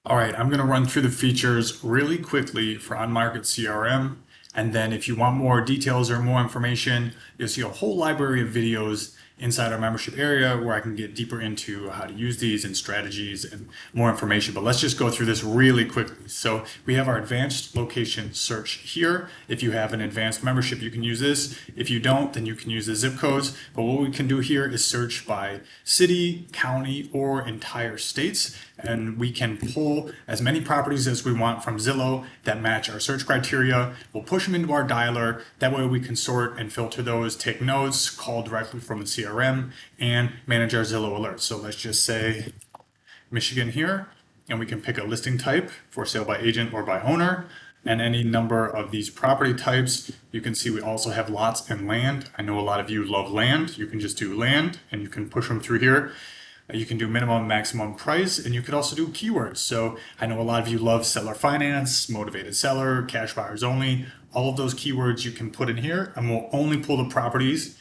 All right, I'm going to run through the features really quickly for Market CRM. And then if you want more details or more information, you'll see a whole library of videos inside our membership area where I can get deeper into how to use these and strategies and more information. But let's just go through this really quickly. So we have our advanced location search here. If you have an advanced membership, you can use this. If you don't, then you can use the zip codes. But what we can do here is search by city, county, or entire states. And we can pull as many properties as we want from Zillow that match our search criteria. We'll push them into our dialer. That way we can sort and filter those, take notes, call directly from the CRM, and manage our Zillow alerts. So let's just say Michigan here, and we can pick a listing type for sale by agent or by owner, and any number of these property types. You can see we also have lots and land. I know a lot of you love land. You can just do land and you can push them through here. You can do minimum, maximum price, and you could also do keywords. So I know a lot of you love seller finance, motivated seller, cash buyers only. All of those keywords you can put in here, and we'll only pull the properties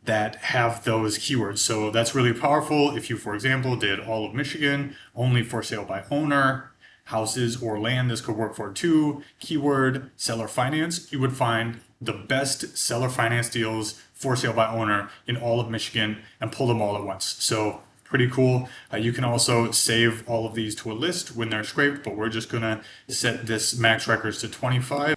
that have those keywords. So that's really powerful. If you, for example, did all of Michigan, only for sale by owner, houses or land, this could work for too. Keyword, seller finance, you would find the best seller finance deals for sale by owner in all of Michigan and pull them all at once. So pretty cool. You can also save all of these to a list when they're scraped, but we're just gonna set this max records to 25.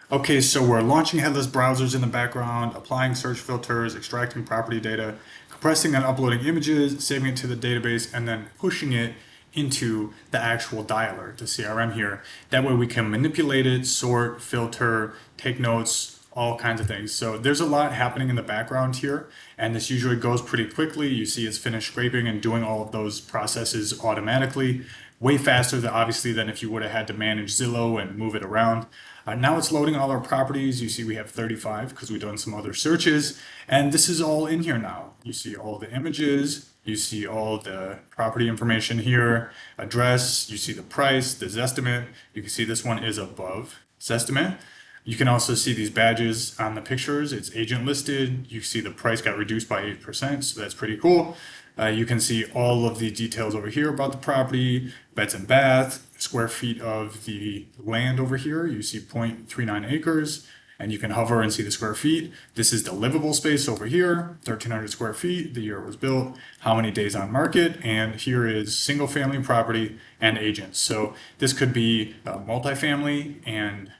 Okay, so we're launching headless browsers in the background, applying search filters, extracting property data, compressing and uploading images, saving it to the database, and then pushing it into the actual dialer, the CRM here. That way we can manipulate it, sort, filter, take notes, all kinds of things. So there's a lot happening in the background here, and this usually goes pretty quickly. You see it's finished scraping and doing all of those processes automatically, way faster than obviously than if you would have had to manage Zillow and move it around. Now it's loading all our properties. You see we have 35 because we've done some other searches, and this is all in here now. You see all the images, you see all the property information here, address, you see the price, the Zestimate. You can see this one is above Zestimate. You can also see these badges on the pictures. It's agent listed. You see the price got reduced by 8%, so that's pretty cool. You can see all of the details over here about the property, beds and bath, square feet of the land over here. You see 0.39 acres, and you can hover and see the square feet. This is the livable space over here, 1,300 square feet, the year it was built, how many days on market, and here is single family property and agents. So this could be multifamily and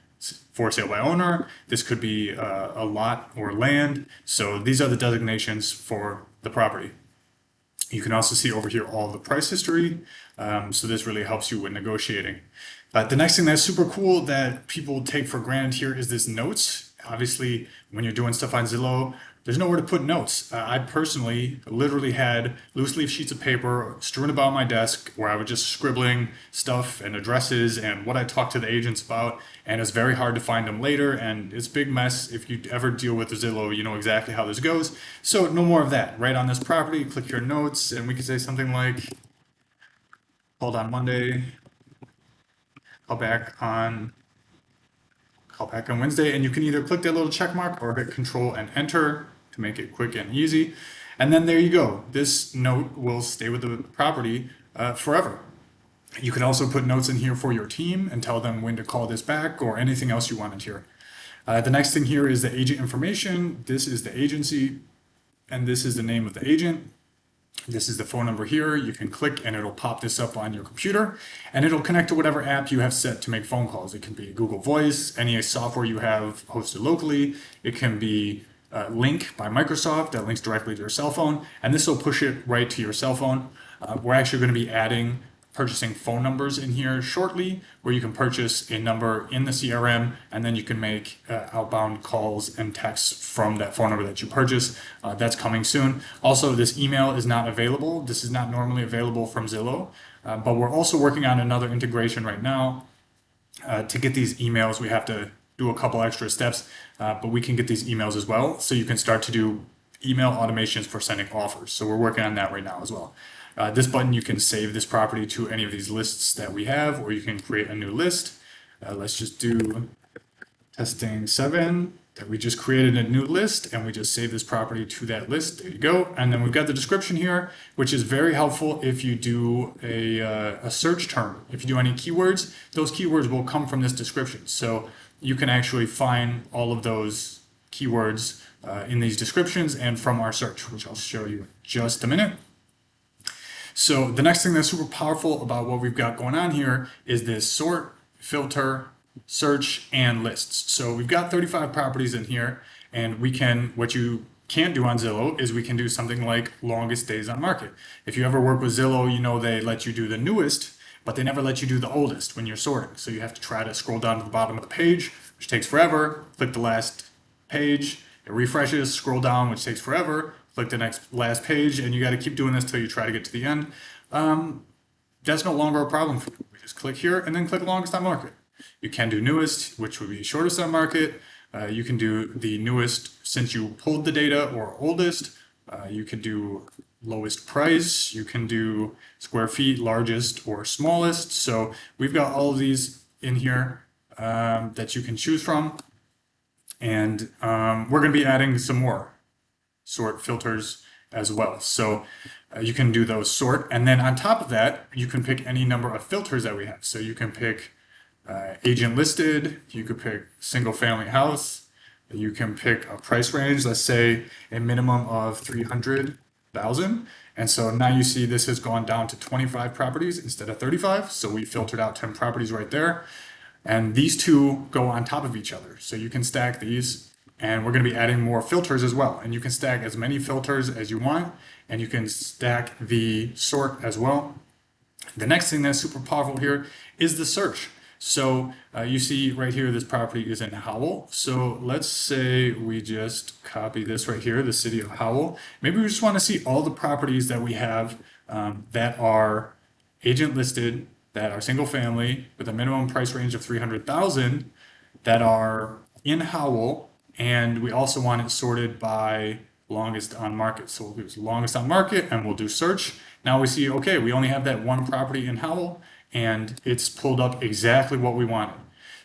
for sale by owner. This could be a lot or land. So these are the designations for the property. You can also see over here all the price history. So this really helps you when negotiating. But the next thing that's super cool that people take for granted here is this notes. Obviously, when you're doing stuff on Zillow, there's nowhere to put notes. I personally literally had loose leaf sheets of paper strewn about my desk where I was just scribbling stuff and addresses and what I talked to the agents about, and it's very hard to find them later, and it's a big mess. If you ever deal with the Zillow, you know exactly how this goes. So no more of that. Right on this property, click your notes, and we can say something like, called on Monday, call back on Wednesday, and you can either click that little check mark or hit Control and Enter to make it quick and easy. And then there you go. This note will stay with the property forever. You can also put notes in here for your team and tell them when to call this back or anything else you wanted here. The next thing here is the agent information. This is the agency, and this is the name of the agent. This is the phone number here. You can click and it'll pop this up on your computer, and it'll connect to whatever app you have set to make phone calls. It can be Google Voice, any software you have hosted locally. It can be Link by Microsoft that links directly to your cell phone, and this will push it right to your cell phone. We're actually going to be adding purchasing phone numbers in here shortly, where you can purchase a number in the CRM, and then you can make outbound calls and texts from that phone number that you purchase. That's coming soon. Also, this email is not available. This is not normally available from Zillow, but we're also working on another integration right now. To get these emails, we have to do a couple extra steps, but we can get these emails as well. So you can start to do email automations for sending offers. So we're working on that right now as well. This button, you can save this property to any of these lists that we have, or you can create a new list. Let's just do testing 7. that we just created a new list and we just save this property to that list. There you go. And then we've got the description here, which is very helpful if you do a search term. If you do any keywords, those keywords will come from this description. So you can actually find all of those keywords in these descriptions and from our search, which I'll show you in just a minute. So the next thing that's super powerful about what we've got going on here is this sort, filter, search, and lists. So we've got 35 properties in here, and what you can't do on Zillow is we can do something like longest days on market. If you ever work with Zillow, you know they let you do the newest, but they never let you do the oldest when you're sorting. So you have to try to scroll down to the bottom of the page, which takes forever, click the last page, it refreshes, scroll down, which takes forever, click the last page, and you got to keep doing this till you try to get to the end. That's no longer a problem for you. We just click here and then click longest on market. You can do newest, which would be shortest on market. You can do the newest since you pulled the data, or oldest. You can do lowest price. You can do square feet, largest or smallest. So we've got all of these in here that you can choose from. And we're going to be adding some more sort filters as well. So you can do those sort. And then on top of that, you can pick any number of filters that we have. So you can pick agent listed, you could pick single family house, you can pick a price range, let's say a minimum of 300,000. And so now you see this has gone down to 25 properties instead of 35. So we filtered out 10 properties right there. And these two go on top of each other. So you can stack these, and we're going to be adding more filters as well. And you can stack as many filters as you want, and you can stack the sort as well. The next thing that's super powerful here is the search. So you see right here, this property is in Howell. So let's say we just copy this right here, the city of Howell. Maybe we just want to see all the properties that we have that are agent listed, that are single family with a minimum price range of 300,000, that are in Howell, and we also want it sorted by longest on market. So we'll do longest on market and we'll do search. Now we see, okay, we only have that one property in Howell, and it's pulled up exactly what we wanted.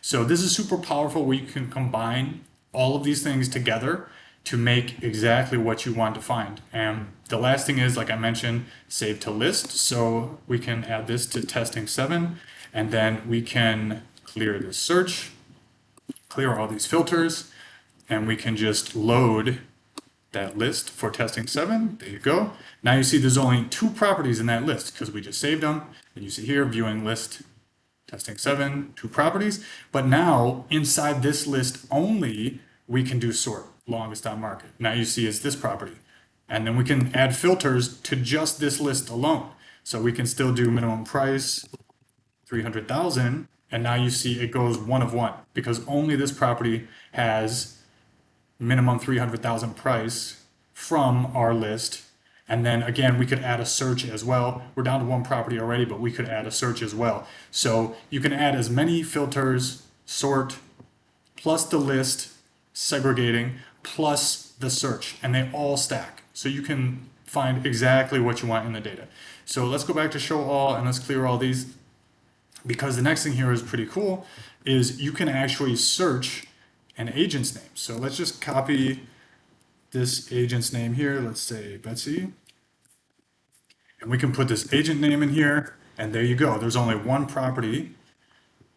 So this is super powerful. We can combine all of these things together to make exactly what you want to find. And the last thing is, like I mentioned, save to list. So we can add this to testing 7, and then we can clear this search, clear all these filters, and we can just load that list for testing 7. There you go. Now you see there's only 2 properties in that list because we just saved them. And you see here, viewing list, testing 7, 2 properties. But now inside this list only, we can do sort, longest on market. Now you see it's this property. And then we can add filters to just this list alone. So we can still do minimum price, 300,000. And now you see it goes 1 of 1 because only this property has minimum 300,000 price from our list. And then again, we could add a search as well. We're down to 1 property already, but we could add a search as well. So you can add as many filters, sort, plus the list, segregating, plus the search, and they all stack. So you can find exactly what you want in the data. So let's go back to show all and let's clear all these, because the next thing here is pretty cool, is you can actually search an agent's name. So let's just copy this agent's name here. Let's say Betsy. And we can put this agent name in here, and there you go. There's only 1 property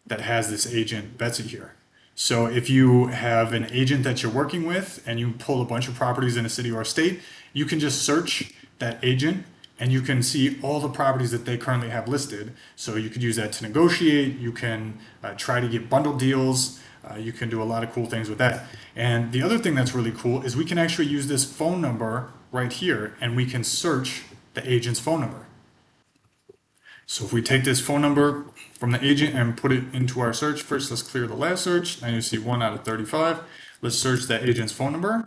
that has this agent Betsy here. So if you have an agent that you're working with and you pull a bunch of properties in a city or a state, you can just search that agent and you can see all the properties that they currently have listed. So you could use that to negotiate. You can try to get bundle deals. You can do a lot of cool things with that. And the other thing that's really cool is we can actually use this phone number right here and we can search the agent's phone number. So if we take this phone number from the agent and put it into our search, first let's clear the last search. Now you see 1 out of 35. Let's search that agent's phone number.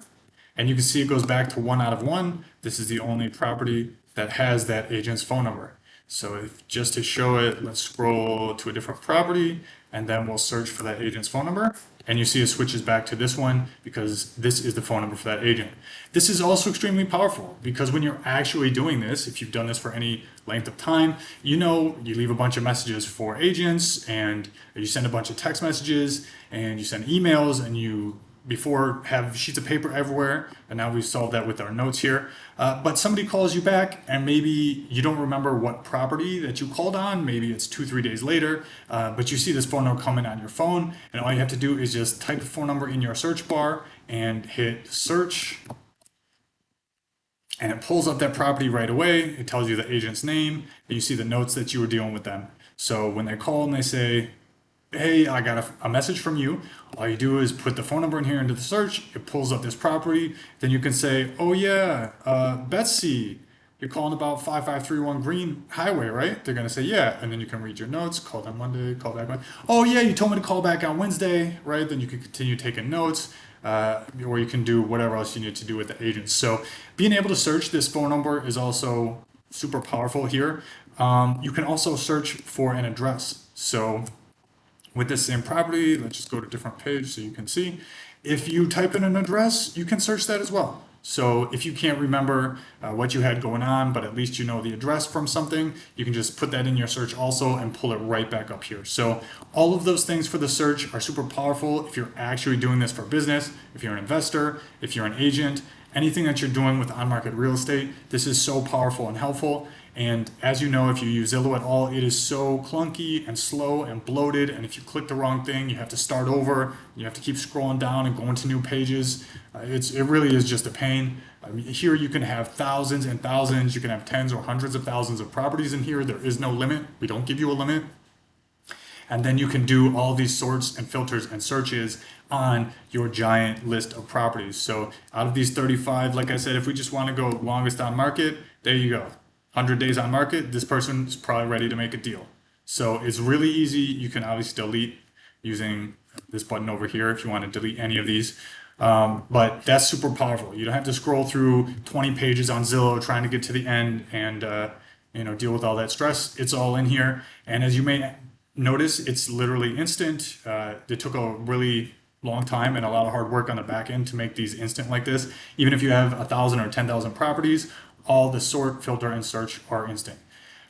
And you can see it goes back to 1 out of 1. This is the only property that has that agent's phone number. So just to show it, let's scroll to a different property and then we'll search for that agent's phone number. And you see it switches back to this one because this is the phone number for that agent. This is also extremely powerful because when you're actually doing this, if you've done this for any length of time, you know you leave a bunch of messages for agents and you send a bunch of text messages and you send emails and you before have sheets of paper everywhere, and now we've solved that with our notes here. But somebody calls you back, and maybe you don't remember what property that you called on. Maybe it's 2, 3 days later, but you see this phone number coming on your phone, and all you have to do is just type the phone number in your search bar and hit search, and it pulls up that property right away. It tells you the agent's name, and you see the notes that you were dealing with them. So when they call and they say, hey, I got a message from you. All you do is put the phone number in here into the search. It pulls up this property. Then you can say, oh yeah, Betsy, you're calling about 5531 Green Highway, right? They're going to say, yeah. And then you can read your notes, call them Monday, call back Monday. Oh yeah, you told me to call back on Wednesday, right? Then you can continue taking notes. Or you can do whatever else you need to do with the agents. So being able to search this phone number is also super powerful here. You can also search for an address. So with this same property, let's just go to a different page so you can see. If you type in an address, you can search that as well. So if you can't remember what you had going on, but at least you know the address from something, you can just put that in your search also and pull it right back up here. So all of those things for the search are super powerful if you're actually doing this for business, if you're an investor, if you're an agent, anything that you're doing with on-market real estate. This is so powerful and helpful. And as you know, if you use Zillow at all, it is so clunky and slow and bloated. And if you click the wrong thing, you have to start over. You have to keep scrolling down and going to new pages. It really is just a pain. I mean, here you can have thousands and thousands. You can have tens or hundreds of thousands of properties in here. There is no limit. We don't give you a limit. And then you can do all these sorts and filters and searches on your giant list of properties. So out of these 35, like I said, if we just want to go longest on market, there you go. 100 days on market, this person is probably ready to make a deal. So it's really easy. You can obviously delete using this button over here if you want to delete any of these. But that's super powerful. You don't have to scroll through 20 pages on Zillow trying to get to the end and deal with all that stress. It's all in here. And as you may notice, it's literally instant. It took a really long time and a lot of hard work on the back end to make these instant like this. Even if you have 1,000 or 10,000 properties, all the sort, filter, and search are instant.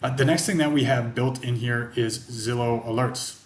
The next thing that we have built in here is Zillow alerts.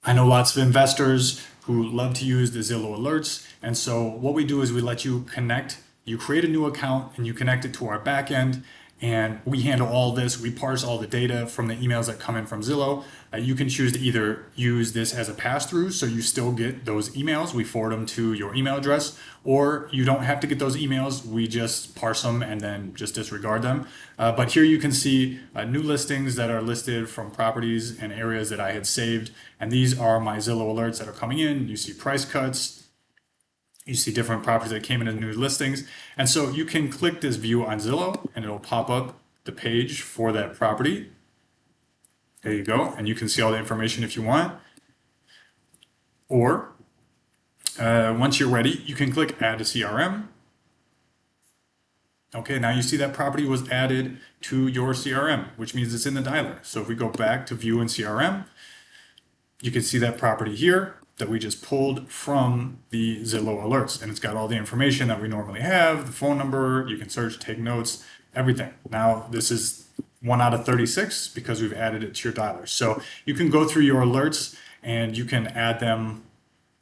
I know lots of investors who love to use the Zillow alerts. And so what we do is we let you connect, you create a new account and you connect it to our back end. And we handle all this. We parse all the data from the emails that come in from Zillow. You can choose to either use this as a pass-through, so you still get those emails. We forward them to your email address, or you don't have to get those emails. We just parse them and then just disregard them. But here you can see new listings that are listed from properties and areas that I had saved. And these are my Zillow alerts that are coming in. You see price cuts. You see different properties that came in as new listings. And so you can click this view on Zillow and it'll pop up the page for that property. There you go. And you can see all the information if you want. Or once you're ready, you can click add to CRM. Okay, now you see that property was added to your CRM, which means it's in the dialer. So if we go back to view in CRM, you can see that property here that we just pulled from the Zillow alerts. And it's got all the information that we normally have, the phone number, you can search, take notes, everything. Now this is 1 out of 36 because we've added it to your dialer. So you can go through your alerts and you can add them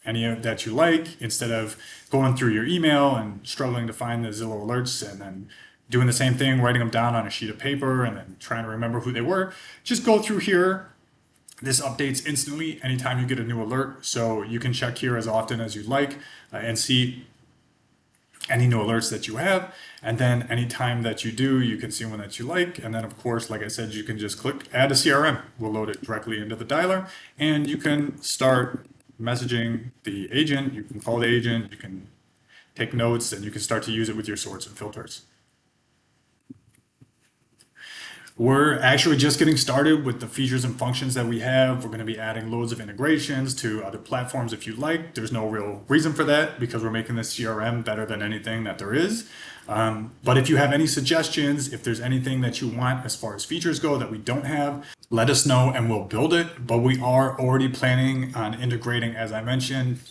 any that you like instead of going through your email and struggling to find the Zillow alerts and then doing the same thing, writing them down on a sheet of paper and then trying to remember who they were. Just go through here. This updates instantly anytime you get a new alert, so you can check here as often as you'd like and see any new alerts that you have. And then anytime that you do, you can see one that you like. And then of course, like I said, you can just click add to CRM. We'll load it directly into the dialer and you can start messaging the agent. You can call the agent, you can take notes, and you can start to use it with your sorts and filters. We're actually just getting started with the features and functions that we have. We're going to be adding loads of integrations to other platforms if you like. There's no real reason for that because we're making this CRM better than anything that there is. But if you have any suggestions, if there's anything that you want as far as features go that we don't have, let us know and we'll build it. But we are already planning on integrating, as I mentioned,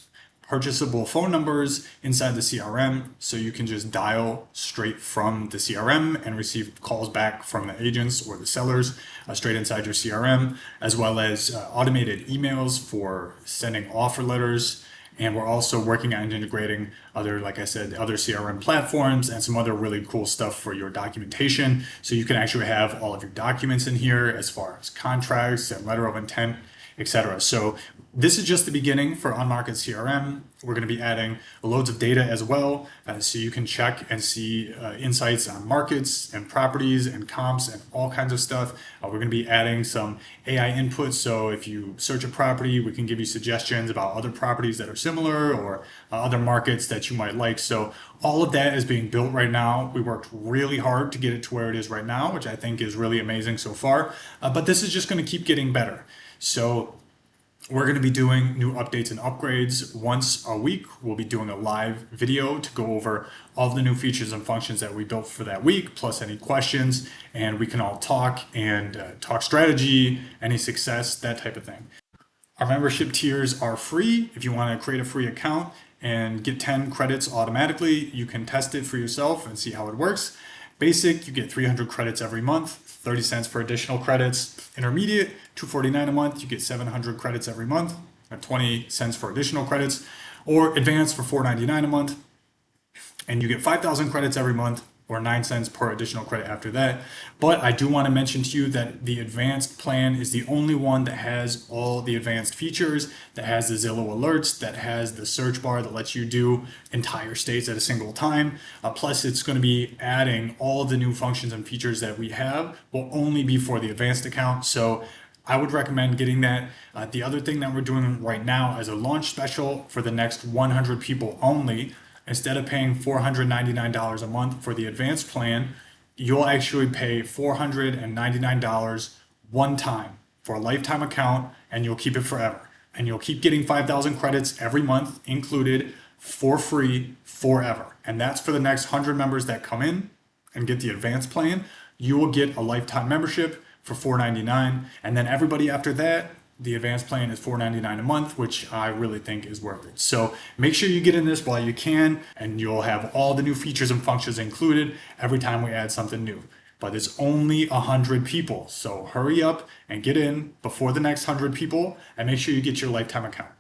purchasable phone numbers inside the CRM, so you can just dial straight from the CRM and receive calls back from the agents or the sellers straight inside your CRM, as well as automated emails for sending offer letters. And we're also working on integrating other, like I said, other CRM platforms and some other really cool stuff for your documentation. So you can actually have all of your documents in here as far as contracts and letter of intent, etc. So this is just the beginning for on-market CRM. We're going to be adding loads of data as well, so you can check and see insights on markets and properties and comps and all kinds of stuff. We're going to be adding some AI input, so if you search a property, we can give you suggestions about other properties that are similar or other markets that you might like. So all of that is being built right now. We worked really hard to get it to where it is right now, which I think is really amazing so far. But this is just going to keep getting better. So we're going to be doing new updates and upgrades once a week. We'll be doing a live video to go over all the new features and functions that we built for that week, plus any questions, and we can all talk and talk strategy, any success, that type of thing. Our membership tiers are free. If you want to create a free account and get 10 credits automatically, you can test it for yourself and see how it works. Basic, you get 300 credits every month, 30 cents for additional credits. Intermediate, $249 a month, you get 700 credits every month, at 20 cents for additional credits. Or advanced for $499 a month, and you get 5,000 credits every month, or 9 cents per additional credit after that. But I do want to mention to you that the advanced plan is the only one that has all the advanced features, that has the Zillow alerts, that has the search bar that lets you do entire states at a single time. Plus, it's going to be adding all the new functions and features that we have will only be for the advanced account. So I would recommend getting that. The other thing that we're doing right now is a launch special for the next 100 people only. Instead of paying $499 a month for the advanced plan, you'll actually pay $499 one time for a lifetime account, and you'll keep it forever. And you'll keep getting 5,000 credits every month included for free forever. And that's for the next 100 members that come in and get the advanced plan. You will get a lifetime membership for $499. And then everybody after that, the advanced plan is $499 a month, which I really think is worth it. So make sure you get in this while you can, and you'll have all the new features and functions included every time we add something new. But it's only 100 people. So hurry up and get in before the next 100 people, and make sure you get your lifetime account.